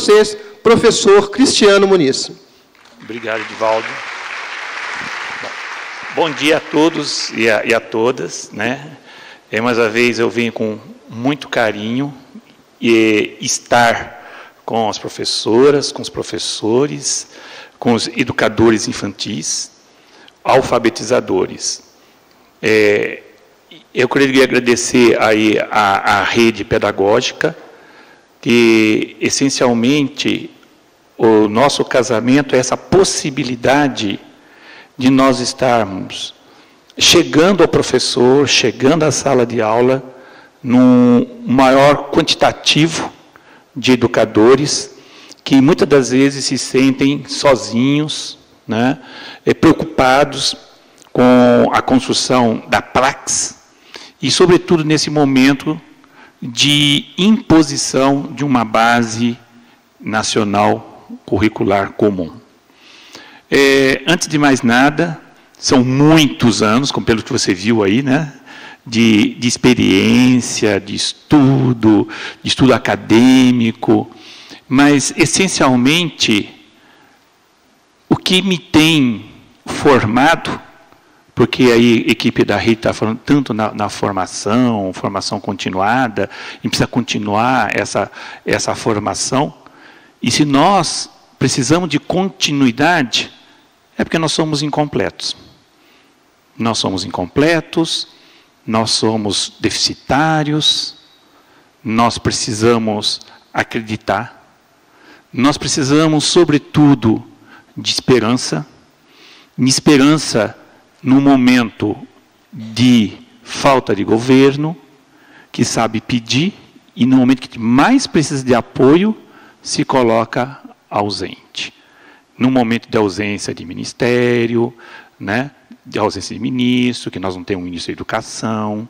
vocês, professor Cristiano Muniz. Obrigado, Edivaldo. Bom dia a todos e a todas, né? Mais uma vez eu venho com muito carinho e estar com as professoras, com os professores, com os educadores infantis, alfabetizadores. Eu queria agradecer aí a rede pedagógica, que essencialmente o nosso casamento é essa possibilidade de nós estarmos chegando ao professor, chegando à sala de aula, num maior quantitativo de educadores que muitas das vezes se sentem sozinhos, né, preocupados com a construção da praxe e, sobretudo, nesse momento de imposição de uma base nacional curricular comum. Antes de mais nada, são muitos anos, como pelo que você viu aí, né, de experiência, de estudo acadêmico, mas, essencialmente, o que me tem formado, porque a equipe da rede está falando tanto na formação continuada, e precisa continuar essa formação, e se nós precisamos de continuidade, é porque nós somos incompletos. Nós somos incompletos, nós somos deficitários, nós precisamos acreditar, nós precisamos, sobretudo, de esperança no momento de falta de governo, que sabe pedir, e no momento que mais precisa de apoio, se coloca ausente. No momento de ausência de ministério, né, de ausência de ministro, que nós não temos um ministro da educação,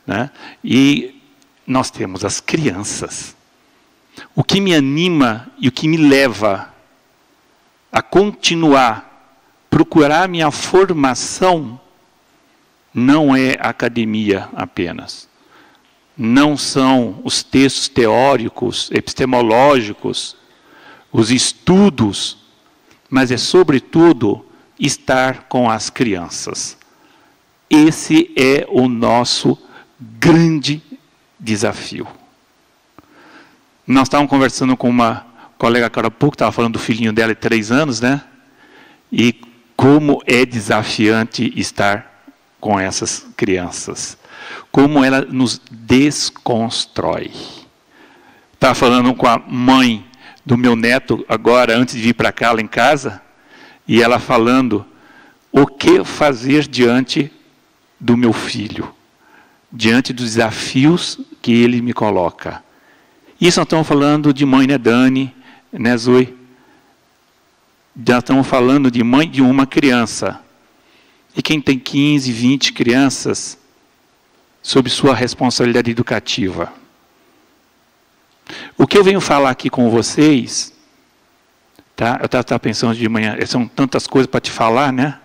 né, e nós temos as crianças. O que me anima e o que me leva a continuar, procurar minha formação, não é academia apenas. Não são os textos teóricos, epistemológicos, os estudos, mas é, sobretudo, estar com as crianças. Esse é o nosso grande desafio. Nós estávamos conversando com uma colega agora há pouco, estava falando do filhinho dela de 3 anos, né? E como é desafiante estar com essas crianças. Como ela nos desconstrói. Estava falando com a mãe do meu neto agora, antes de vir para cá, lá em casa, e ela falando o que fazer diante do meu filho, diante dos desafios que ele me coloca. Isso nós estamos falando de mãe, né, Dani, né, Zoe? Já estamos falando de mãe de uma criança. E quem tem 15, 20 crianças, sob sua responsabilidade educativa. O que eu venho falar aqui com vocês, tá? Eu estava pensando de manhã, são tantas coisas para te falar, né?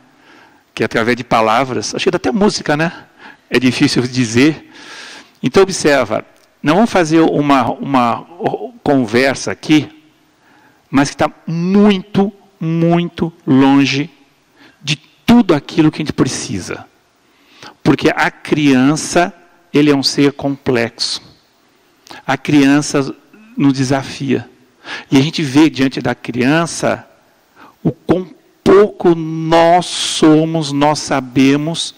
Que através de palavras, acho que dá até música, né? É difícil dizer. Então, observa, não vamos fazer uma conversa aqui, mas que está muito, muito longe de tudo aquilo que a gente precisa. Porque a criança, ele é um ser complexo. A criança nos desafia. E a gente vê diante da criança o quão pouco nós somos, nós sabemos,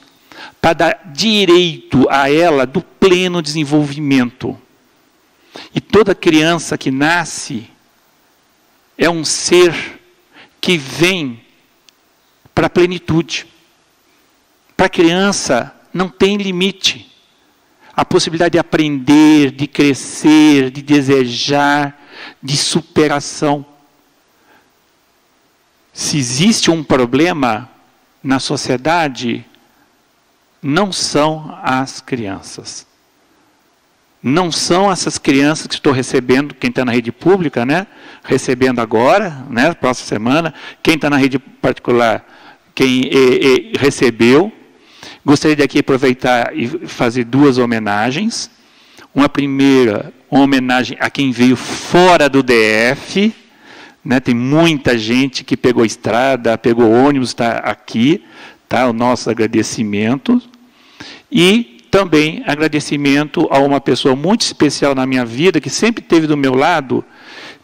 para dar direito a ela do pleno desenvolvimento. E toda criança que nasce é um ser que vem para a plenitude. Para a criança não tem limite. A possibilidade de aprender, de crescer, de desejar, de superação. Se existe um problema na sociedade, não são as crianças. Não são essas crianças que estou recebendo, quem está na rede pública, né? Recebendo agora, né? Próxima semana. Quem está na rede particular, quem recebeu. Gostaria de aqui aproveitar e fazer 2 homenagens. Uma homenagem a quem veio fora do DF, né? Tem muita gente que pegou estrada, pegou ônibus, está aqui, tá? O nosso agradecimento. E também agradecimento a uma pessoa muito especial na minha vida, que sempre esteve do meu lado,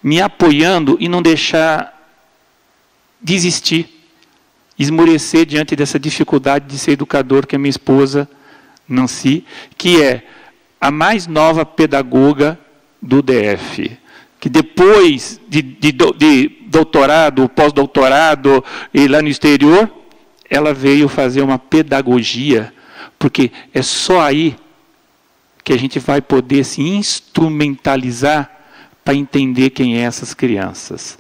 me apoiando e não deixar desistir, esmorecer diante dessa dificuldade de ser educador, que é minha esposa, Nancy, que é a mais nova pedagoga do DF, que depois de doutorado, pós-doutorado e lá no exterior, ela veio fazer uma pedagogia, porque é só aí que a gente vai poder se instrumentalizar para entender quem é essas crianças.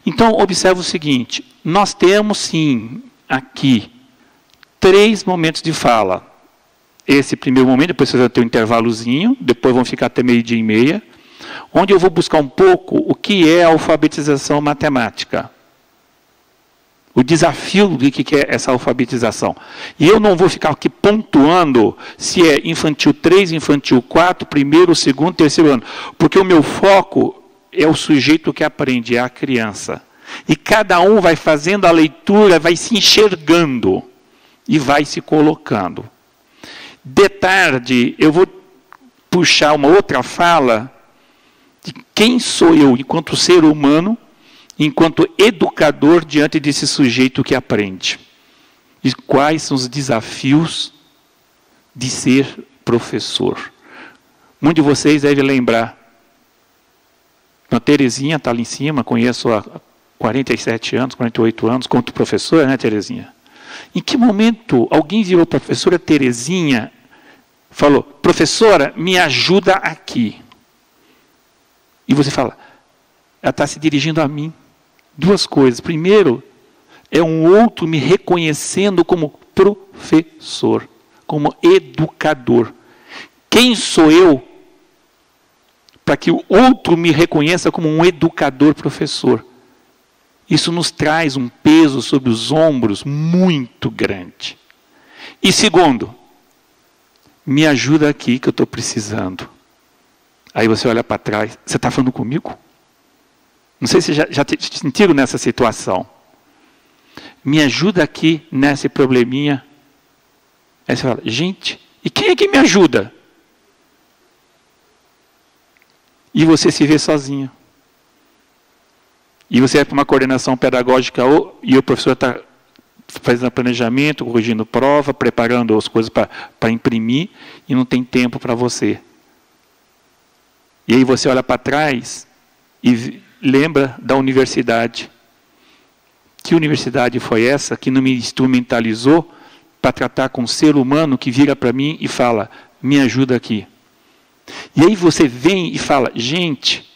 Então, observe o seguinte, nós temos sim aqui 3 momentos de fala. Esse primeiro momento, depois vocês vão ter um intervalozinho, depois vão ficar até 12:30, onde eu vou buscar um pouco o que é a alfabetização matemática. O desafio do que é essa alfabetização. E eu não vou ficar aqui pontuando se é infantil 3, infantil 4, primeiro, segundo, terceiro ano. Porque o meu foco é o sujeito que aprende, é a criança. E cada um vai fazendo a leitura, vai se enxergando e vai se colocando. De tarde, eu vou puxar uma outra fala de quem sou eu enquanto ser humano, enquanto educador diante desse sujeito que aprende. E quais são os desafios de ser professor. Muitos de vocês devem lembrar. A Terezinha está ali em cima, conheço há 47 anos, 48 anos, como professora, né, Terezinha? Em que momento alguém virou para a professora Terezinha, falou, professora, me ajuda aqui. E você fala, ela está se dirigindo a mim. 2 coisas. Primeiro, é um outro me reconhecendo como professor, como educador. Quem sou eu para que o outro me reconheça como um educador professor? Isso nos traz um peso sobre os ombros muito grande. E segundo, me ajuda aqui que eu estou precisando. Aí você olha para trás, você está falando comigo? Não sei se já te sentiram nessa situação. Me ajuda aqui nesse probleminha. Aí você fala, gente, e quem é que me ajuda? E você se vê sozinho. E você vai para uma coordenação pedagógica e o professor está fazendo planejamento, corrigindo prova, preparando as coisas para imprimir e não tem tempo para você. E aí você olha para trás e lembra da universidade. Que universidade foi essa que não me instrumentalizou para tratar com um ser humano que vira para mim e fala, me ajuda aqui. E aí você vem e fala, gente,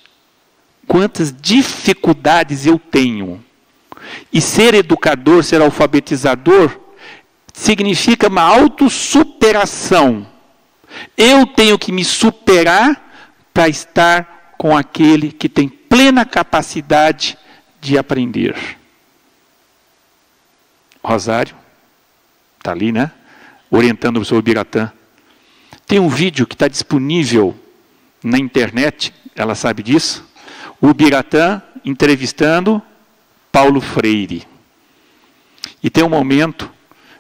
quantas dificuldades eu tenho. E ser educador, ser alfabetizador, significa uma autossuperação. Eu tenho que me superar para estar com aquele que tem plena capacidade de aprender. Rosário, está ali, né? Orientando o professor Biratã. Tem um vídeo que está disponível na internet, ela sabe disso. O Biratã entrevistando Paulo Freire. E tem um momento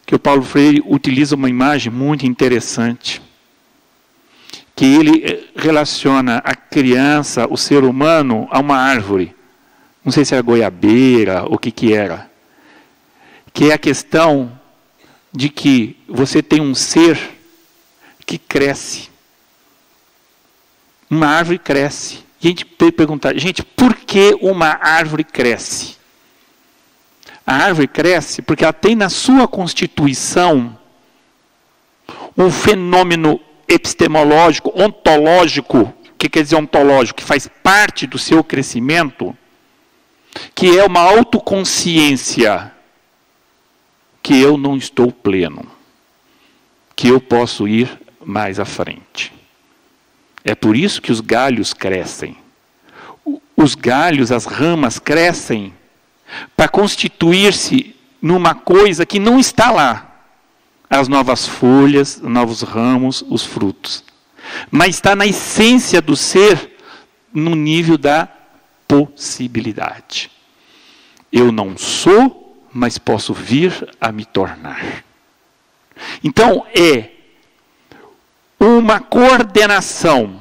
que o Paulo Freire utiliza uma imagem muito interessante, que ele relaciona a criança, o ser humano, a uma árvore. Não sei se era goiabeira, ou o que era. Que é a questão de que você tem um ser que cresce. Uma árvore cresce. E a gente pergunta, gente, por que uma árvore cresce? A árvore cresce porque ela tem na sua constituição um fenômeno epistemológico, ontológico. O que quer dizer ontológico? Que faz parte do seu crescimento, que é uma autoconsciência que eu não estou pleno, que eu posso ir mais à frente. É por isso que os galhos crescem. Os galhos, as ramas crescem para constituir-se numa coisa que não está lá. As novas folhas, os novos ramos, os frutos. mas está na essência do ser, no nível da possibilidade. Eu não sou, mas posso vir a me tornar. Então, é uma coordenação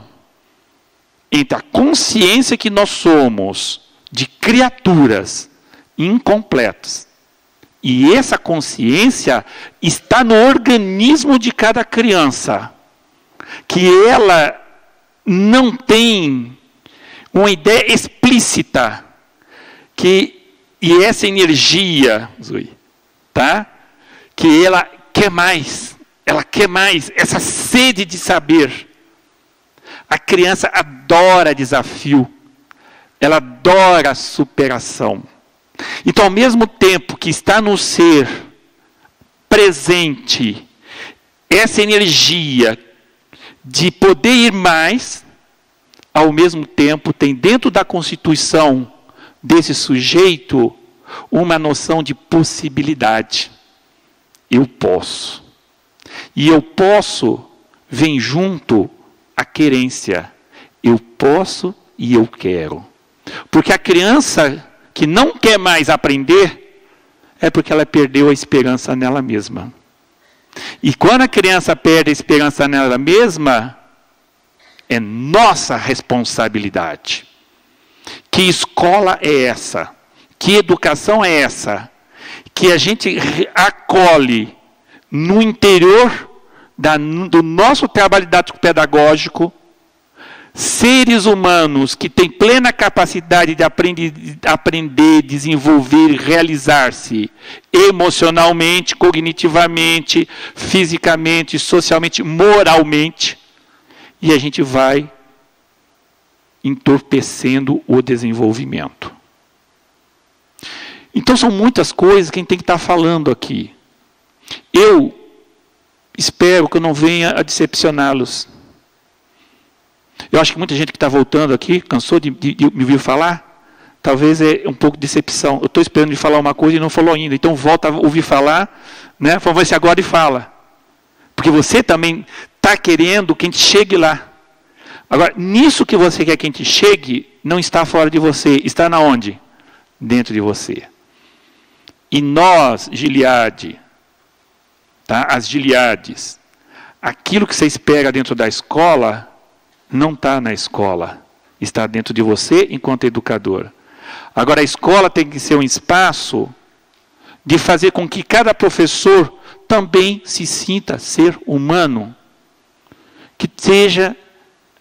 entre a consciência que nós somos de criaturas incompletas, e essa consciência está no organismo de cada criança, que ela não tem uma ideia explícita, e essa energia, tá? Que ela quer mais, essa sede de saber. A criança adora desafio, ela adora superação. Então, ao mesmo tempo que está no ser presente essa energia de poder ir mais, ao mesmo tempo tem dentro da constituição desse sujeito uma noção de possibilidade. Eu posso. E eu posso vem junto a querência. Eu posso e eu quero. Porque a criança que não quer mais aprender, é porque ela perdeu a esperança nela mesma. E quando a criança perde a esperança nela mesma, é nossa responsabilidade. Que escola é essa? Que educação é essa? Que a gente acolhe no interior do nosso trabalho didático-pedagógico, seres humanos que têm plena capacidade de aprender, desenvolver e realizar-se emocionalmente, cognitivamente, fisicamente, socialmente, moralmente, e a gente vai entorpecendo o desenvolvimento. Então são muitas coisas que a gente tem que estar falando aqui. Eu espero que eu não venha a decepcioná-los. Eu acho que muita gente que está voltando aqui, cansou de me ouvir falar, talvez é um pouco de decepção. Eu estou esperando de falar uma coisa e não falou ainda, então volta a ouvir falar, né? Vamos ver se agora ele fala. Porque você também está querendo que a gente chegue lá. Agora, nisso que você quer que a gente chegue, não está fora de você, está na onde? Dentro de você. E nós, Gileade, tá? As Gileades, aquilo que você espera dentro da escola, não está na escola, está dentro de você enquanto educador. Agora, a escola tem que ser um espaço de fazer com que cada professor também se sinta ser humano. Que seja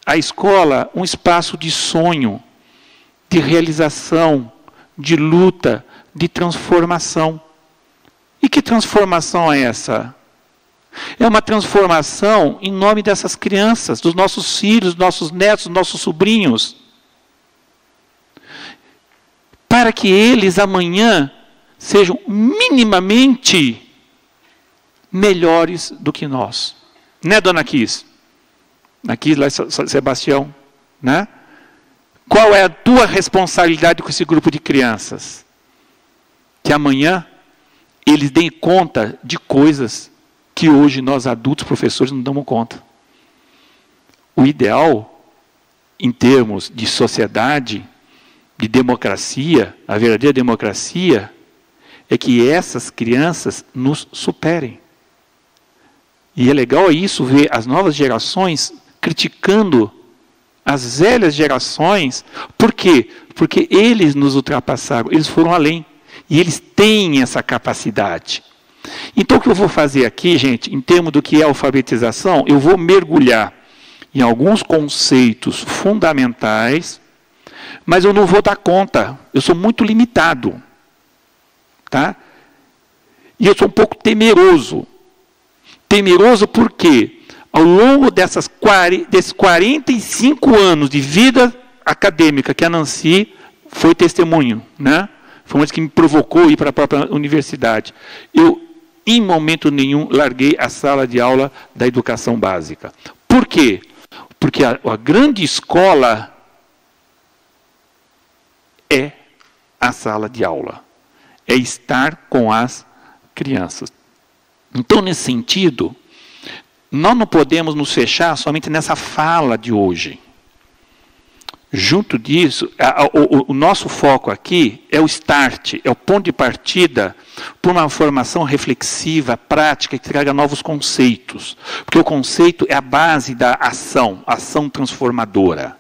a escola um espaço de sonho, de realização, de luta, de transformação. E que transformação é essa? É uma transformação em nome dessas crianças, dos nossos filhos, dos nossos netos, dos nossos sobrinhos. Para que eles amanhã sejam minimamente melhores do que nós. Né, dona Kiss? Aqui, lá, Sebastião, né? Qual é a tua responsabilidade com esse grupo de crianças? Que amanhã eles deem conta de coisas que hoje nós adultos, professores, não damos conta. O ideal, em termos de sociedade, de democracia, a verdadeira democracia, é que essas crianças nos superem. E é legal isso, ver as novas gerações criticando as velhas gerações. Por quê? Porque eles nos ultrapassaram, eles foram além. E eles têm essa capacidade. Então, o que eu vou fazer aqui, gente, em termos do que é alfabetização, eu vou mergulhar em alguns conceitos fundamentais, mas eu não vou dar conta. Eu sou muito limitado. Tá? E eu sou um pouco temeroso. Temeroso por quê? Ao longo desses 45 anos de vida acadêmica que a Nancy foi testemunho, né? Foi uma que me provocou a ir para a própria universidade. Eu, em momento nenhum, larguei a sala de aula da educação básica. Por quê? Porque a grande escola é a sala de aula. É estar com as crianças. Então, nesse sentido, nós não podemos nos fechar somente nessa fala de hoje. Junto disso, o nosso foco aqui é o start, é o ponto de partida para uma formação reflexiva, prática, que traga novos conceitos. Porque o conceito é a base da ação transformadora.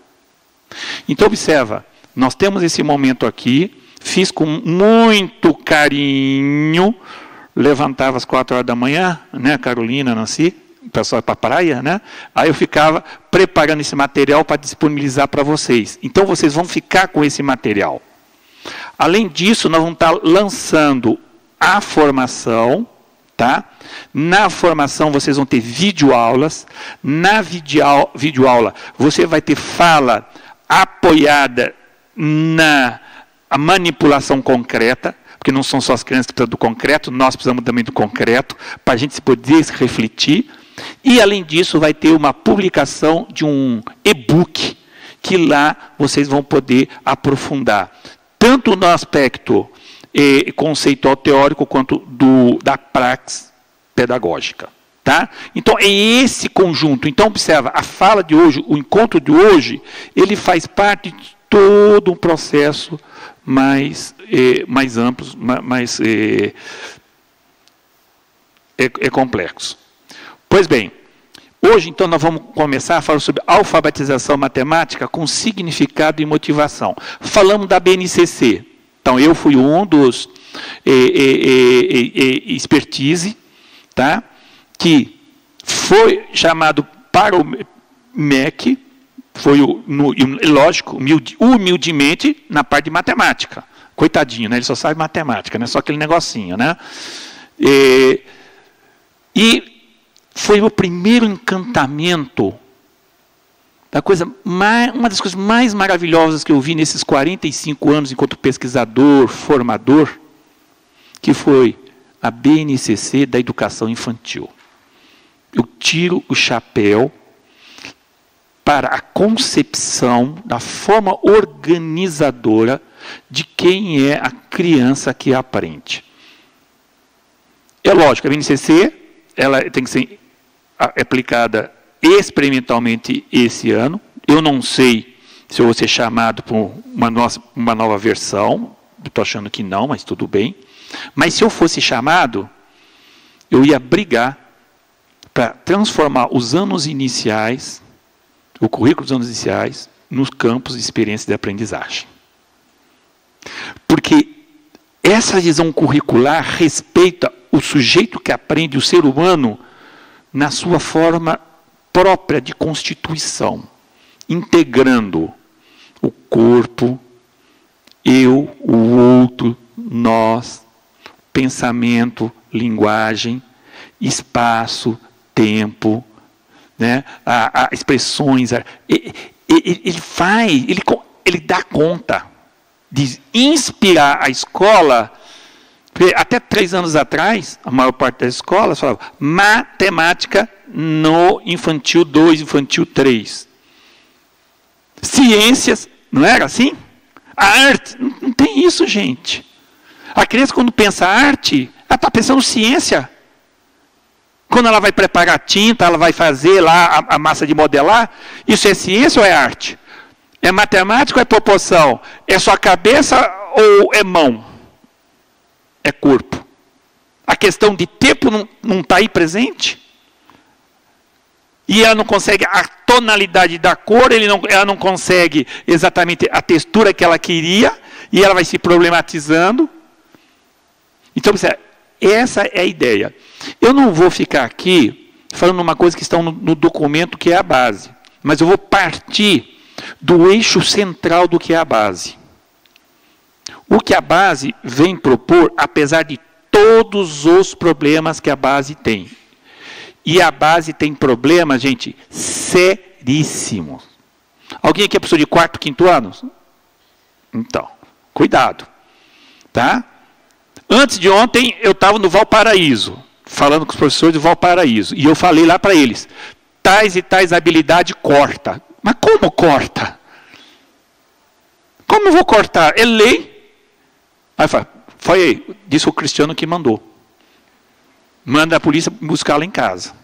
Então, observa, nós temos esse momento aqui, fiz com muito carinho, levantava às 4 horas da manhã, né, Carolina, Nancy, o pessoal para a praia, né? Aí eu ficava preparando esse material para disponibilizar para vocês. Então, vocês vão ficar com esse material. Além disso, nós vamos estar lançando a formação, tá? Na formação, vocês vão ter videoaulas. Na videoaula, você vai ter fala apoiada na manipulação concreta, porque não são só as crianças que precisam do concreto, nós precisamos também do concreto, para a gente poder se refletir. E, além disso, vai ter uma publicação de um e-book, que lá vocês vão poder aprofundar, tanto no aspecto conceitual teórico, quanto da praxis pedagógica. Tá? Então, é esse conjunto. Então, observa, a fala de hoje, o encontro de hoje, ele faz parte de todo um processo mais amplo, mais complexo. Pois bem, hoje, então, nós vamos começar a falar sobre alfabetização matemática com significado e motivação. Falamos da BNCC. Então, eu fui um dos expertise, tá? Que foi chamado para o MEC, foi, lógico, humildemente, na parte de matemática. Coitadinho, né? Ele só sabe matemática, né? Só aquele negocinho, né? E foi o primeiro encantamento, uma das coisas mais maravilhosas que eu vi nesses 45 anos enquanto pesquisador, formador, que foi a BNCC da educação infantil. Eu tiro o chapéu para a concepção da forma organizadora de quem é a criança que aprende. É lógico, a BNCC ela tem que ser aplicada experimentalmente esse ano. Eu não sei se eu vou ser chamado para uma nova versão, estou achando que não, mas tudo bem. Mas se eu fosse chamado, eu ia brigar para transformar os anos iniciais, o currículo dos anos iniciais, nos campos de experiência de aprendizagem. Porque essa visão curricular respeita o sujeito que aprende, o ser humano, na sua forma própria de constituição, integrando o corpo, eu, o outro, nós, pensamento, linguagem, espaço, tempo, né, expressões. Ele dá conta de inspirar a escola. Até 3 anos atrás, a maior parte das escolas falava matemática no infantil 2, infantil 3. Ciências, não era assim? A arte, não tem isso, gente. A criança, quando pensa arte, ela está pensando ciência. Quando ela vai preparar tinta, ela vai fazer lá a massa de modelar, isso é ciência ou é arte? É matemática ou é proporção? É só cabeça ou é mão? É corpo. A questão de tempo não está aí presente? E ela não consegue a tonalidade da cor, ela não consegue exatamente a textura que ela queria, e ela vai se problematizando. Então, essa é a ideia. Eu não vou ficar aqui falando uma coisa que está no documento, que é a base, mas eu vou partir do eixo central do que é a base. O que a base vem propor, apesar de todos os problemas que a base tem. E a base tem problemas, gente, seríssimos. Alguém aqui é professor de 4º, 5º anos? Então, cuidado. Tá? Antes de ontem, eu estava no Valparaíso, falando com os professores do Valparaíso. E eu falei lá para eles, tais e tais habilidades corta. Mas como corta? Como eu vou cortar? É lei. Aí disse o Cristiano que mandou. Manda a polícia buscar lá em casa.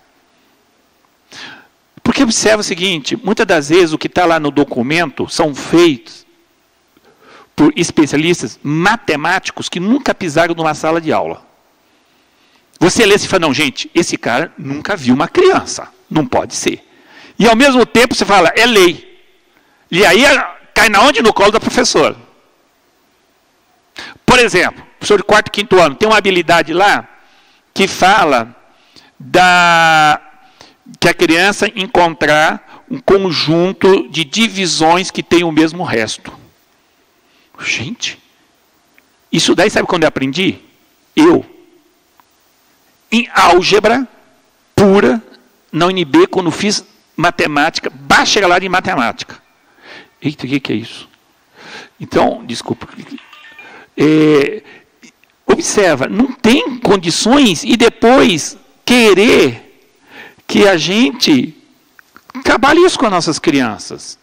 Porque observa o seguinte, muitas das vezes o que está lá no documento são feitos por especialistas matemáticos que nunca pisaram numa sala de aula. Você lê e fala, não, gente, esse cara nunca viu uma criança. Não pode ser. E ao mesmo tempo você fala, é lei. E aí cai na onde? No colo da professora. Por exemplo, professor de 4º e 5º ano, tem uma habilidade lá que fala que a criança encontrar um conjunto de divisões que tem o mesmo resto. Gente, isso daí sabe quando eu aprendi? Em álgebra pura, na UNB, quando fiz matemática, bacharelado em matemática. Eita, o que é isso? Então, desculpa. Observa, não tem condições e depois querer que a gente trabalhe isso com as nossas crianças.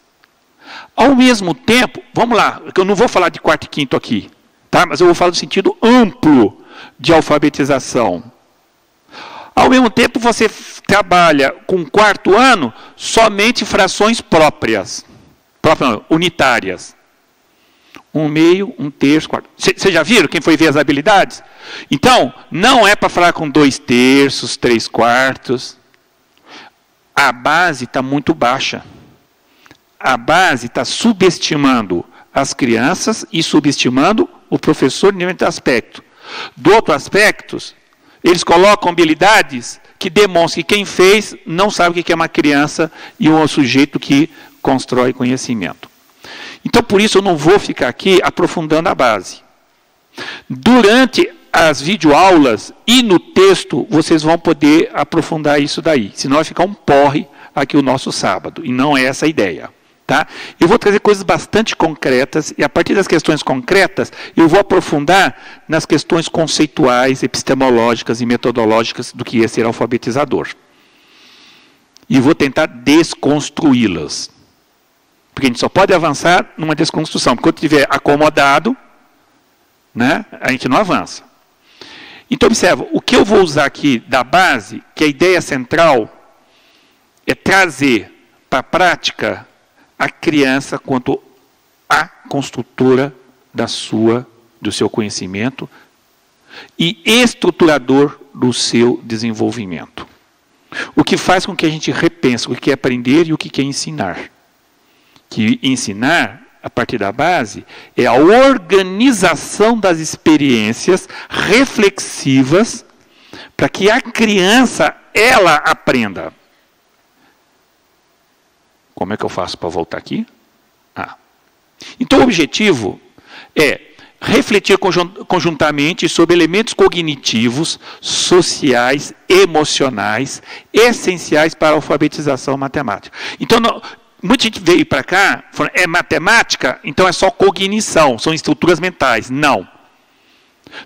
Ao mesmo tempo, vamos lá, eu não vou falar de 4º e 5º aqui, tá? Mas eu vou falar do sentido amplo de alfabetização. Ao mesmo tempo, você trabalha com 4º ano somente frações próprias, unitárias. 1/2, 1/3, 1/4. Vocês já viram quem foi ver as habilidades? Então, não é para falar com 2/3, 3/4. A base está muito baixa. A base está subestimando as crianças e subestimando o professor em nenhum aspecto. Do outro aspecto, eles colocam habilidades que demonstram que quem fez não sabe o que é uma criança e um sujeito que constrói conhecimento. Então, por isso, eu não vou ficar aqui aprofundando a base. Durante as videoaulas e no texto, vocês vão poder aprofundar isso daí. Senão vai ficar um porre aqui o nosso sábado. E não é essa a ideia. Tá? Eu vou trazer coisas bastante concretas, e a partir das questões concretas, eu vou aprofundar nas questões conceituais, epistemológicas e metodológicas do que é ser alfabetizador. E vou tentar desconstruí-las. Porque a gente só pode avançar numa desconstrução. Porque quando estiver acomodado, né, a gente não avança. Então, observa, o que eu vou usar aqui da base, que a ideia central é trazer para a prática a criança quanto a construtora do seu conhecimento e estruturador do seu desenvolvimento. O que faz com que a gente repense o que é aprender e o que é ensinar. Que ensinar, a partir da base, é a organização das experiências reflexivas para que a criança, ela aprenda. Como é que eu faço para voltar aqui? Então, o objetivo é refletir conjuntamente sobre elementos cognitivos, sociais, emocionais, essenciais para a alfabetização matemática. Então, muita gente veio para cá, falando, é matemática, então é só cognição, são estruturas mentais. Não.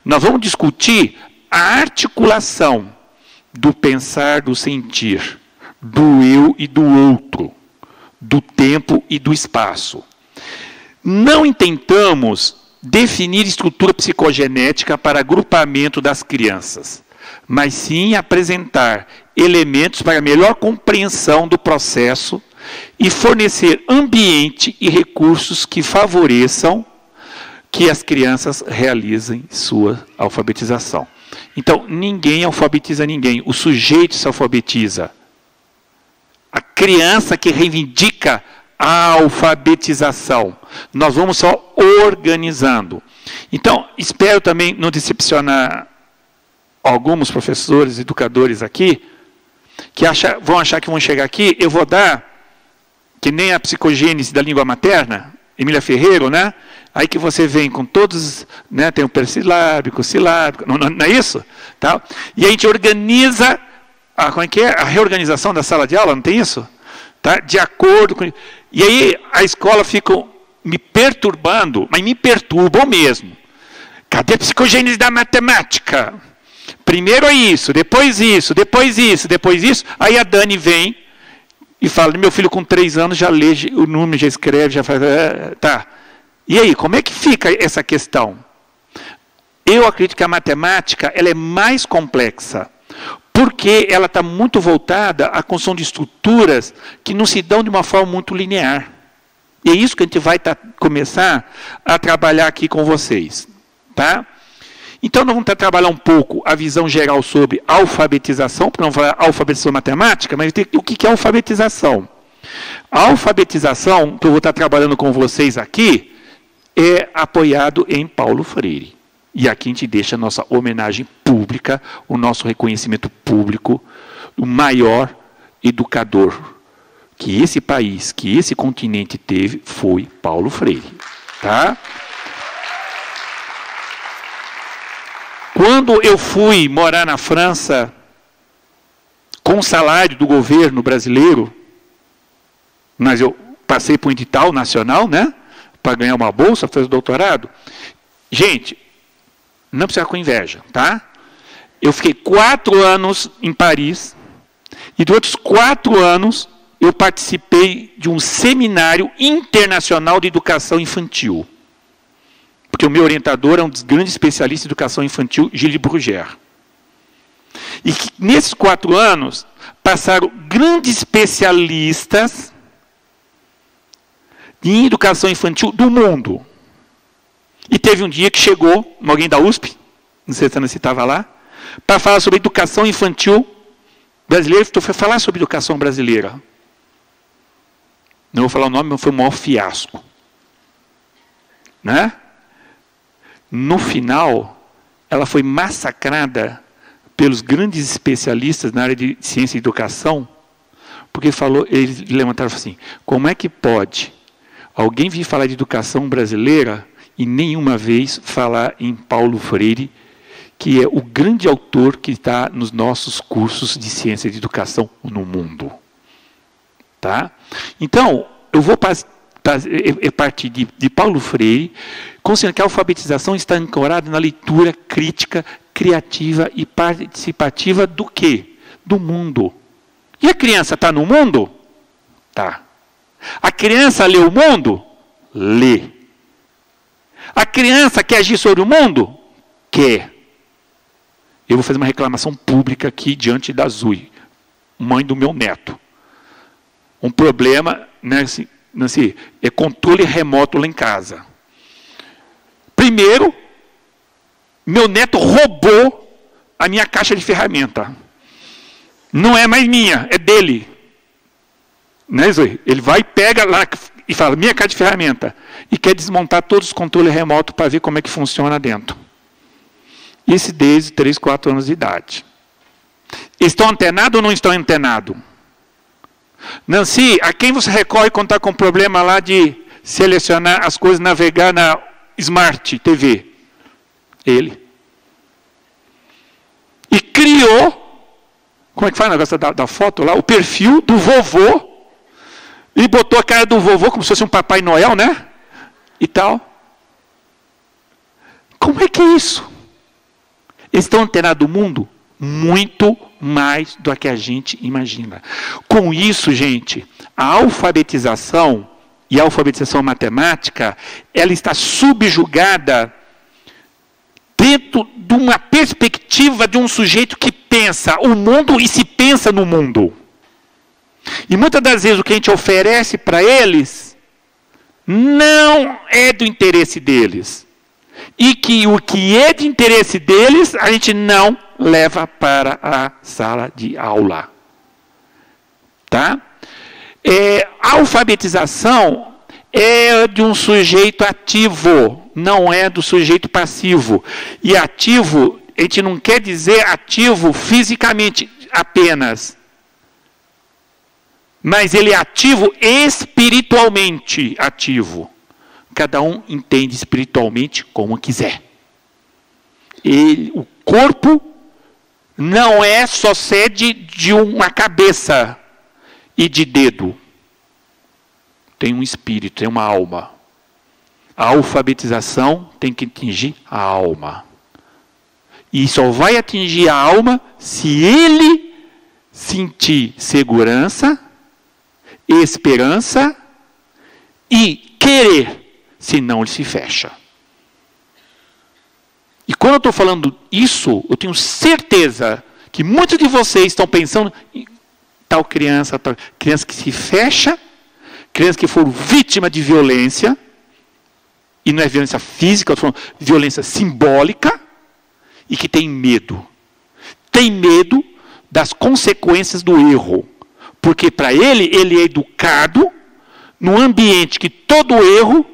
Nós vamos discutir a articulação do pensar, do sentir, do eu e do outro, do tempo e do espaço. Não intentamos definir estrutura psicogenética para agrupamento das crianças, mas sim apresentar elementos para melhor compreensão do processo e fornecer ambiente e recursos que favoreçam que as crianças realizem sua alfabetização. Então, ninguém alfabetiza ninguém, o sujeito se alfabetiza. A criança que reivindica a alfabetização. Nós vamos só organizando. Então, espero também não decepcionar alguns professores, educadores aqui, que vão achar que vão chegar aqui, eu vou dar, que nem a psicogênese da língua materna, Emília Ferreiro, né? Aí que você vem com todos, né? Tem o persilábico, silábico, não é isso? Tá? E a gente organiza, como é que é? A reorganização da sala de aula, não tem isso? Tá? De acordo com... E aí a escola fica me perturbando, mas me perturbam mesmo. Cadê a psicogênese da matemática? Primeiro é isso, depois isso, depois isso, depois isso. Aí a Dani vem e fala, meu filho com 3 anos já lê o número, já escreve, já faz... Tá. E aí, como é que fica essa questão? Eu acredito que a matemática ela é mais complexa. Porque ela está muito voltada à construção de estruturas que não se dão de uma forma muito linear. E é isso que a gente vai começar a trabalhar aqui com vocês. Tá? Então, nós vamos trabalhar um pouco a visão geral sobre alfabetização, porque não vamos falar alfabetização matemática, mas o que é alfabetização? A alfabetização, que eu vou estar trabalhando com vocês aqui, é apoiado em Paulo Freire. E aqui a gente deixa a nossa homenagem pública, o nosso reconhecimento público, o maior educador que esse país, que esse continente teve, foi Paulo Freire. Tá? Quando eu fui morar na França, com o salário do governo brasileiro, mas eu passei por um edital nacional, né, para ganhar uma bolsa, fazer doutorado. Gente, não precisa com inveja, tá? Eu fiquei 4 anos em Paris, e durante os 4 anos, eu participei de um seminário internacional de educação infantil. Porque o meu orientador é um dos grandes especialistas em educação infantil, Gilles Bruguère. E que, nesses 4 anos, passaram grandes especialistas em educação infantil do mundo. E teve um dia que chegou alguém da USP, não sei se você estava lá, para falar sobre educação infantil brasileira. Então, foi falar sobre educação brasileira. Não vou falar o nome, mas foi um maior fiasco. Né? No final, ela foi massacrada pelos grandes especialistas na área de ciência e educação, porque eles levantaram assim, como é que pode alguém vir falar de educação brasileira e nenhuma vez falar em Paulo Freire, que é o grande autor que está nos nossos cursos de ciência e de educação no mundo. Tá? Então, eu vou partir de Paulo Freire, considerando que a alfabetização está ancorada na leitura crítica, criativa e participativa do quê? Do mundo. E a criança está no mundo? Tá. A criança lê o mundo? Lê. A criança quer agir sobre o mundo? Quer. Eu vou fazer uma reclamação pública aqui diante da Zui, mãe do meu neto. Um problema, Nancy, é controle remoto lá em casa. Primeiro, meu neto roubou a minha caixa de ferramenta. Não é mais minha, é dele. Né, Zui? Ele vai e pega lá e fala, minha caixa de ferramenta. E quer desmontar todos os controles remotos para ver como é que funciona dentro. Isso desde 3, 4 anos de idade. Estão antenados ou não estão antenados? Nancy, a quem você recorre quando está com problema lá de selecionar as coisas, navegar na Smart TV? Ele. E criou, como é que faz o negócio da foto lá? O perfil do vovô. E botou a cara do vovô como se fosse um Papai Noel, né? E tal. Como é que é isso? Eles estão antenados do mundo muito mais do que a gente imagina. Com isso, gente, a alfabetização e a alfabetização matemática, ela está subjugada dentro de uma perspectiva de um sujeito que pensa o mundo e se pensa no mundo. E muitas das vezes o que a gente oferece para eles não é do interesse deles. E que o que é de interesse deles, a gente não leva para a sala de aula. Tá? A alfabetização é de um sujeito ativo, não é do sujeito passivo. E ativo, a gente não quer dizer ativo fisicamente apenas. Mas ele é ativo espiritualmente ativo. Cada um entende espiritualmente como quiser. O corpo não é só sede de uma cabeça e de dedo. Tem um espírito, tem uma alma. A alfabetização tem que atingir a alma. E só vai atingir a alma se ele sentir segurança, esperança e querer. Senão ele se fecha. E quando eu estou falando isso, eu tenho certeza que muitos de vocês estão pensando em tal criança que se fecha, criança que for vítima de violência, e não é violência física, eu estou falando violência simbólica, e que tem medo. Tem medo das consequências do erro. Porque para ele é educado num ambiente que todo erro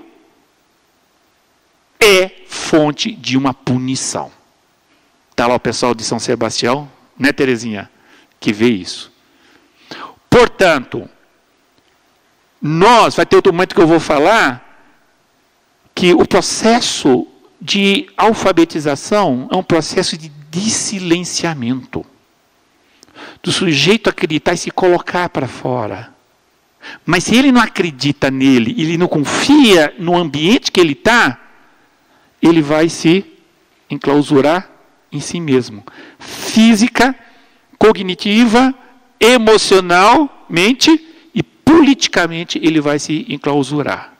é fonte de uma punição. Está lá o pessoal de São Sebastião, né, Terezinha, que vê isso. Portanto, vai ter outro momento que eu vou falar, que o processo de alfabetização é um processo de desilenciamento. Do sujeito acreditar e se colocar para fora. Mas se ele não acredita nele, ele não confia no ambiente que ele está, ele vai se enclausurar em si mesmo. Física, cognitiva, emocionalmente e politicamente ele vai se enclausurar.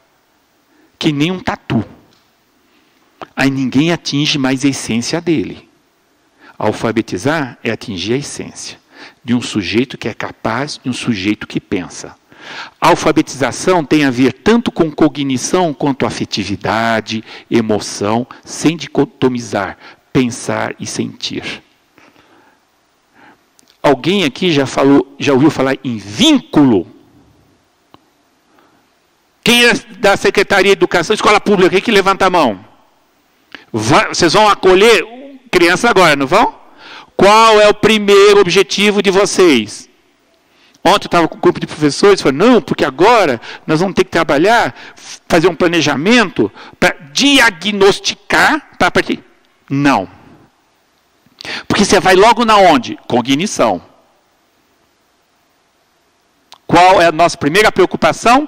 Que nem um tatu. Aí ninguém atinge mais a essência dele. Alfabetizar é atingir a essência de um sujeito que é capaz, de um sujeito que pensa. A alfabetização tem a ver tanto com cognição quanto afetividade, emoção, sem dicotomizar, pensar e sentir. Alguém aqui já ouviu falar em vínculo? Quem é da Secretaria de Educação, Escola Pública, quem que levanta a mão? Vocês vão acolher crianças agora, não vão? Qual é o primeiro objetivo de vocês? Ontem eu estava com um grupo de professores, falaram, não, porque agora nós vamos ter que trabalhar, fazer um planejamento para diagnosticar, para partir. Não. Porque você vai logo na onde? Cognição. Qual é a nossa primeira preocupação?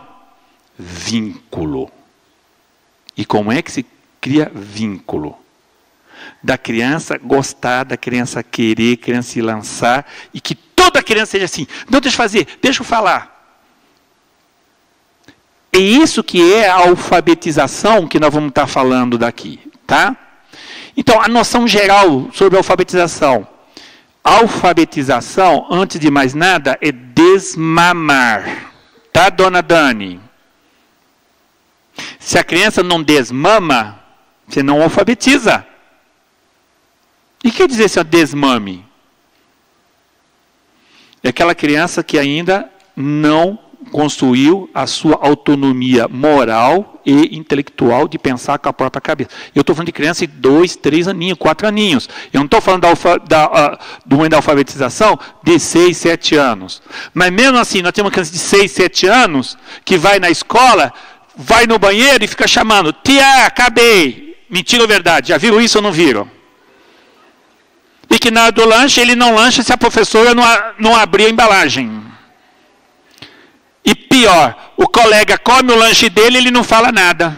Vínculo. E como é que se cria vínculo? Da criança gostar, da criança querer, criança se lançar, e que toda criança seja assim, não, deixa eu fazer, deixa eu falar. É isso que é a alfabetização que nós vamos estar falando daqui, tá? Então, a noção geral sobre a alfabetização. Alfabetização, antes de mais nada, é desmamar. Tá, dona Dani? Se a criança não desmama, você não alfabetiza. E o que quer dizer esse desmame? É aquela criança que ainda não construiu a sua autonomia moral e intelectual de pensar com a própria cabeça. Eu estou falando de criança de 2, 3 aninhos, 4 aninhos. Eu não estou falando do momento da alfabetização de 6, 7 anos. Mas mesmo assim, nós temos uma criança de 6, 7 anos que vai na escola, vai no banheiro e fica chamando, tia, acabei. Mentira ou verdade? Já viram isso ou não viram? E que na hora do lanche, ele não lancha se a professora não abrir a embalagem. E pior, o colega come o lanche dele e ele não fala nada.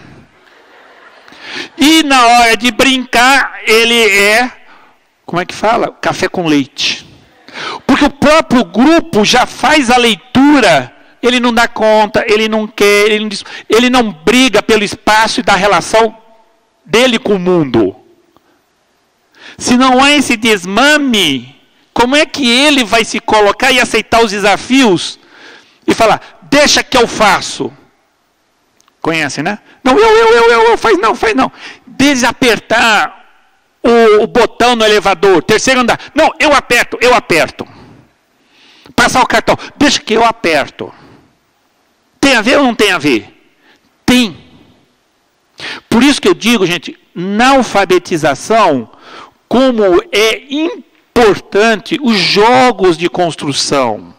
E na hora de brincar, ele como é que fala? Café com leite. Porque o próprio grupo já faz a leitura, ele não dá conta, ele não quer, ele não briga pelo espaço e da relação dele com o mundo. Se não há esse desmame, como é que ele vai se colocar e aceitar os desafios e falar, deixa que eu faço? Conhece, né? Não, faz não. Desapertar o botão no elevador, terceiro andar. Não, eu aperto. Passar o cartão, deixa que eu aperto. Tem a ver ou não tem a ver? Tem. Por isso que eu digo, gente, na alfabetização, como é importante os jogos de construção.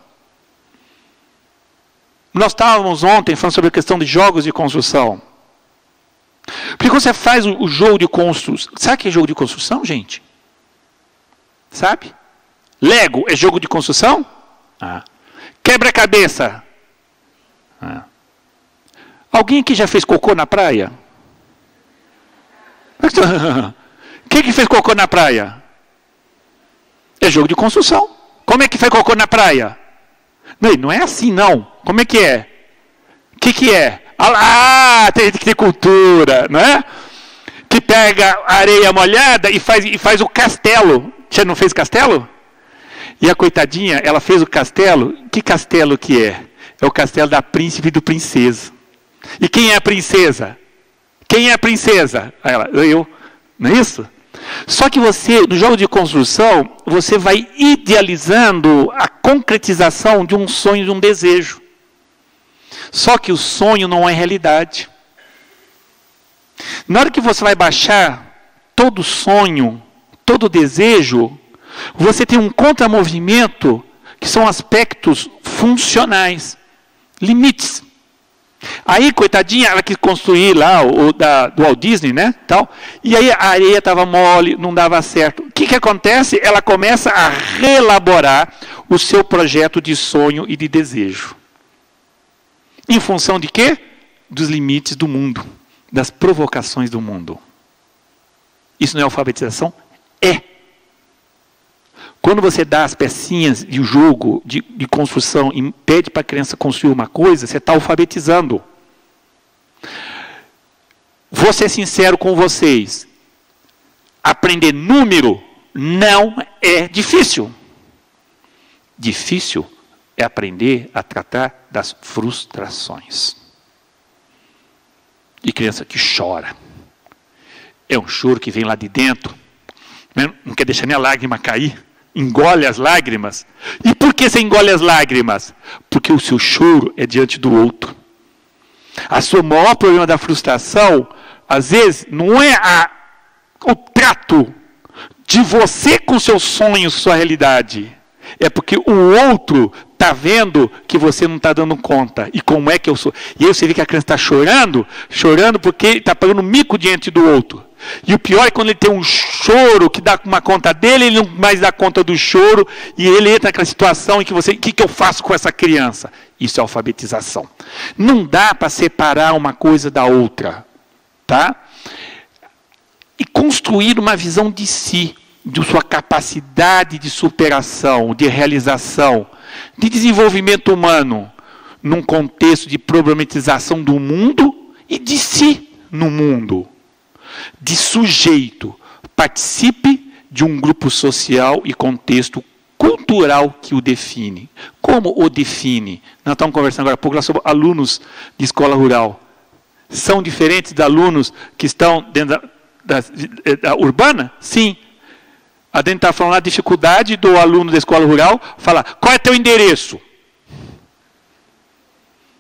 Nós estávamos ontem falando sobre a questão de jogos de construção. Porque quando você faz o jogo de construção... Sabe o que é jogo de construção, gente? Sabe? Lego é jogo de construção? Quebra-cabeça. Alguém aqui já fez cocô na praia? Quem que fez cocô na praia? É jogo de construção. Como é que faz cocô na praia? Não é assim, não. Como é que é? O que é? Tem que ter cultura, não é? Que pega areia molhada e faz o castelo. Você não fez castelo? E a coitadinha, ela fez o castelo. Que castelo que é? É o castelo da príncipe e do princesa. E quem é a princesa? Quem é a princesa? Ela, eu. Não é isso? Só que você, no jogo de construção, você vai idealizando a concretização de um sonho, de um desejo. Só que o sonho não é realidade. Na hora que você vai baixar todo sonho, todo desejo, você tem um contramovimento que são aspectos funcionais, limites. Aí, coitadinha, ela quis construir lá do Walt Disney, né? Tal, e aí a areia estava mole, não dava certo. O que acontece? Ela começa a reelaborar o seu projeto de sonho e de desejo. Em função de quê? Dos limites do mundo, das provocações do mundo. Isso não é alfabetização? É. Quando você dá as pecinhas de jogo, de construção, e pede para a criança construir uma coisa, você está alfabetizando. Vou ser sincero com vocês. Aprender número não é difícil. Difícil é aprender a tratar das frustrações. De criança que chora. É um choro que vem lá de dentro. Não quer deixar minha lágrima cair. Engole as lágrimas. E por que você engole as lágrimas? Porque o seu choro é diante do outro. O seu maior problema da frustração, às vezes, não é o trato de você com seus sonhos, sua realidade. É porque o outro está vendo que você não está dando conta. E como é que eu sou? E aí você vê que a criança está chorando porque está pagando mico diante do outro. E o pior é quando ele tem um choro que dá uma conta dele, ele não mais dá conta do choro, e ele entra naquela situação em que o que eu faço com essa criança? Isso é alfabetização. Não dá para separar uma coisa da outra. Tá? E construir uma visão de si, de sua capacidade de superação, de realização, de desenvolvimento humano, num contexto de problematização do mundo e de si no mundo. De sujeito, participe de um grupo social e contexto cultural que o define. Como o define? Nós estamos conversando agora há pouco lá sobre alunos de escola rural. São diferentes de alunos que estão dentro da urbana? Sim. A gente está falando da dificuldade do aluno da escola rural falar, qual é teu endereço?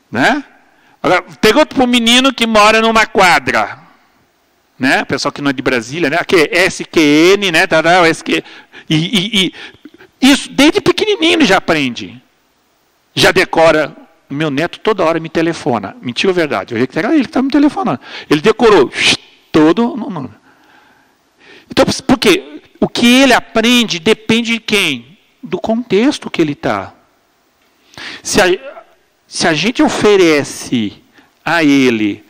Né? Agora, pergunta para um menino que mora numa quadra. Né? Pessoal que não é de Brasília, né? Aqui é SQN, né? Isso desde pequenininho ele já aprende. Já decora. Meu neto toda hora me telefona. Mentira ou verdade? Eu vi que era ele que estava me telefonando. Ele decorou todo. Não. Então, por quê? O que ele aprende depende de quem? Do contexto que ele está. Se a gente oferece a ele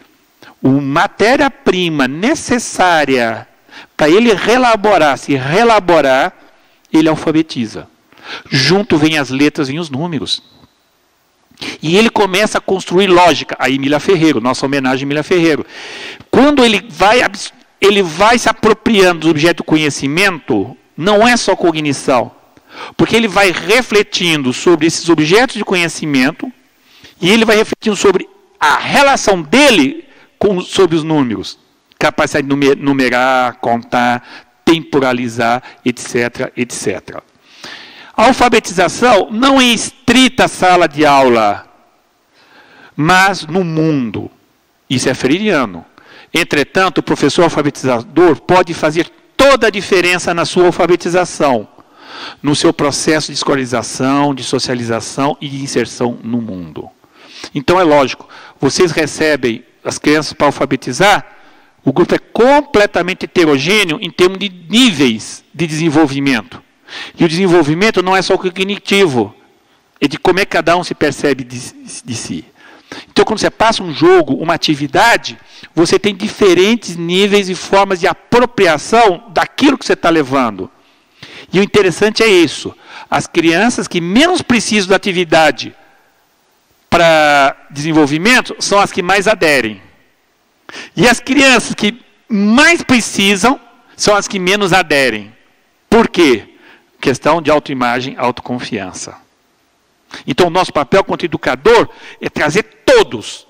uma matéria-prima necessária para ele se relaborar, ele alfabetiza. Junto vem as letras, vem os números. E ele começa a construir lógica. Aí Emília Ferreiro, nossa homenagem a Emília Ferreiro. Quando ele vai se apropriando do objeto do conhecimento, não é só cognição. Porque ele vai refletindo sobre esses objetos de conhecimento e ele vai refletindo sobre a relação dele sobre os números, capacidade de numerar, contar, temporalizar, etc, etc. A alfabetização não é estrita sala de aula, mas no mundo. Isso é freiriano. Entretanto, o professor alfabetizador pode fazer toda a diferença na sua alfabetização, no seu processo de escolarização, de socialização e de inserção no mundo. Então, é lógico, vocês recebem as crianças para alfabetizar, o grupo é completamente heterogêneo em termos de níveis de desenvolvimento. E o desenvolvimento não é só cognitivo, é de como é que cada um se percebe de si. Então, quando você passa um jogo, uma atividade, você tem diferentes níveis e formas de apropriação daquilo que você está levando. E o interessante é isso. As crianças que menos precisam da atividade para desenvolvimento são as que mais aderem. E as crianças que mais precisam são as que menos aderem. Por quê? questão de autoimagem, autoconfiança. Então, o nosso papel quanto educador é trazer todos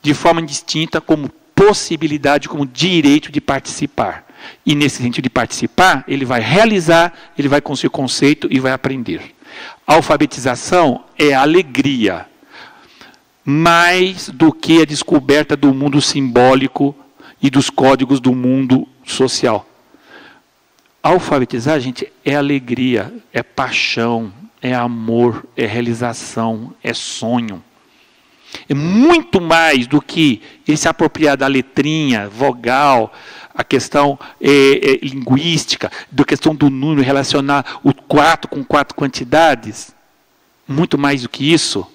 de forma distinta como possibilidade, como direito de participar. E nesse sentido de participar, ele vai realizar, ele vai conseguir conceito e vai aprender. A alfabetização é a alegria, mais do que a descoberta do mundo simbólico e dos códigos do mundo social. Alfabetizar, gente, é alegria, é paixão, é amor, é realização, é sonho. É muito mais do que ele se apropriar da letrinha, vogal, a questão linguística, da questão do número, relacionar o 4 com 4 quantidades. Muito mais do que isso.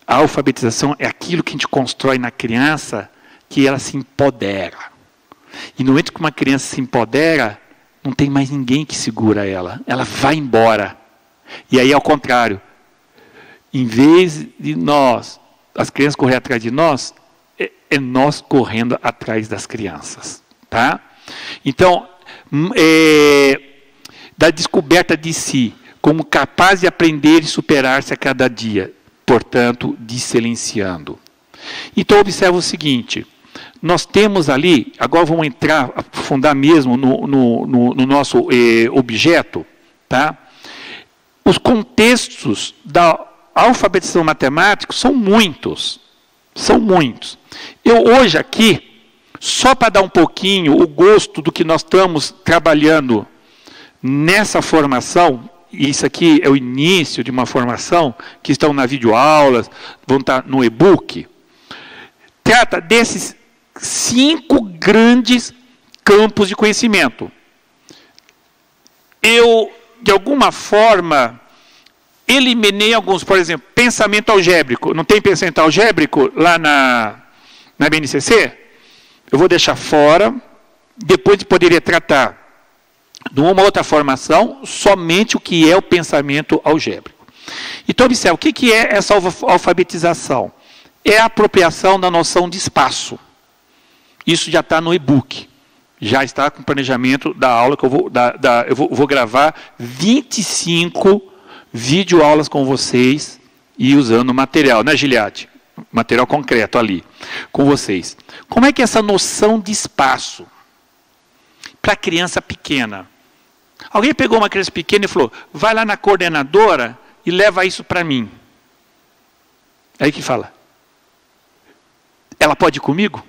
A alfabetização é aquilo que a gente constrói na criança, que ela se empodera. E no momento que uma criança se empodera, não tem mais ninguém que segura ela. Ela vai embora. E aí, ao contrário, em vez de nós, as crianças correrem atrás de nós, é nós correndo atrás das crianças. Tá? Então, da descoberta de si, como capaz de aprender e superar-se a cada dia, portanto, silenciando. Então, observa o seguinte, nós temos ali, agora vamos entrar, aprofundar mesmo no nosso objeto, tá? Os contextos da alfabetização matemática são muitos. São muitos. Eu hoje aqui, só para dar um pouquinho o gosto do que nós estamos trabalhando nessa formação, e isso aqui é o início de uma formação, que estão na videoaulas, vão estar no e-book, trata desses 5 grandes campos de conhecimento. Eu, de alguma forma, eliminei alguns, por exemplo, pensamento algébrico. Não tem pensamento algébrico lá na BNCC? Eu vou deixar fora, depois poderia tratar de uma outra formação, somente o que é o pensamento algébrico. Então, observe, o que é essa alfabetização? É a apropriação da noção de espaço. Isso já está no e-book. Já está com o planejamento da aula que eu vou gravar 25 videoaulas com vocês e usando material, né, Giliade? Material concreto ali, com vocês. Como é que é essa noção de espaço para criança pequena? Alguém pegou uma criança pequena e falou, vai lá na coordenadora e leva isso para mim. Aí que fala, ela pode ir comigo?